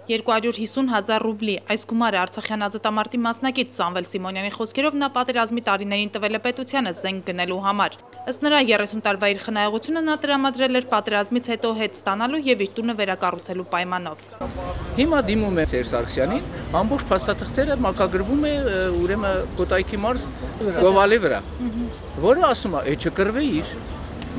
250,000 ռուբլի այս գումարը Արցախյան ազատամարտի մասնակից Սամվել Սիմոնյանի խոսքերով նա պատերազմի տարիներին տվել է պետությանը զենք գնելու համար։ Ըստ նրա 30 տարվա իր խնայողությունը նա տրամադրել էր պատերազմից հետո հետ ստանալու եւ իր տունը վերակառուցելու պայմանով։ Հիմա դիմում է Սերժ Սարգսյանին, ամբողջ փաստաթղթերը մակագրվում է ուրեմն Կոտայքի մարզ Գովալի վրա, որը ասում է, չկռվեիր,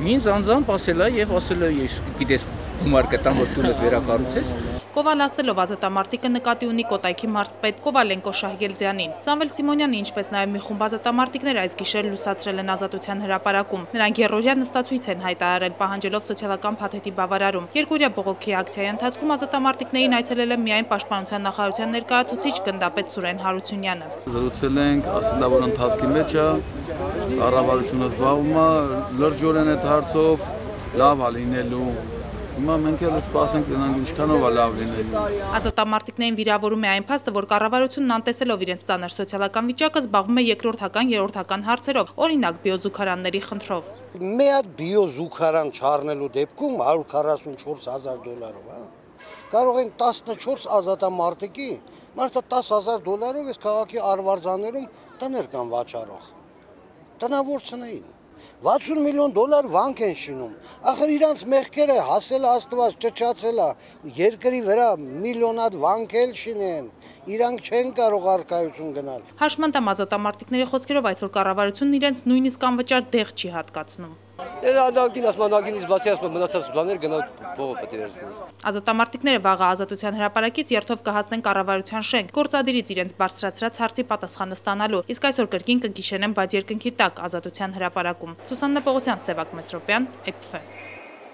ինձ անձամբ ասել է եւ ասել է, ես գիտես գումար կտամ, որ տունդ վերակառուցես։ Կովալ ասելով ազատամարտիկը նկատի ունի Կոտայքի մարզպետ Կովալենկո Շահգելձյանին։ Սամվել Սիմոնյանը, ինչպես նաև մի խումբ ազատամարտիկներ այս գիշեր լուսացրել են Ազատության հրապարակում։ Նրանք երրորդյա նստացույց են հայտարարել, պահանջելով սոցիալական փաթեթի բավարարում։ Երկօրյա բողոքի ակցիայի ընթացքում ազատամարտիկներին այցելել է միայն Պաշտպանության նախարարության ներկայացուցիչ գնդապետ Սուրեն Հարությունյանը։ Զրուցել ենք, ասել որ ընթացքի մեջ է, կառավարությունը զբաղվում է լրջորեն այդ հարցով, լավ է լինելու։ Հիմա մենք էլ սպասենք դրանք ինչքանով է լավ լինելու։ Ազատամարտիկներին վիրավորում է այն փաստը, որ կառավարությունն անտեսելով իրենց ծանր սոցիալական վիճակը զբաղվում է երկրորդական, երրորդական հարցերով, օրինակ բիոզուգարանների խնդրով։ Մի հատ բիոզուգարան չառնելու դեպքում $144,000, կարող են 14 ազատամարտիկի, մարդը $10,000 այս քաղաքի արվարձաներում տներ կան վաճառող։ Տնավորցնեին 60 միլիոն դոլար վանք են շինում, ախր իրանց մեղքերը հասել աստված ճճացել է, երկրի վրա միլիոնատ վանք էլ շինեն, իրանք չեն կարող առկայություն գնալ։ Հաշման տամ ազատամարտիկների խոսքերով այսօր կառավարությունն իրենց նույնիսկ անվճար դեղ չի հատկացնում։ Ազատամարտիկները վաղը Ազատության հրապարակից երթով կհասնեն կառավարության շենք, գործադիրից իրենց բարձրացրած հարցի պատասխանը ստանալու, իսկ այսօր կրկին կգիշերեն բաց երկնքի տակ Ազատության հրապարակում։ Սուսաննա Պողոսյան, Սևակ Մեսրոպյան, EPF։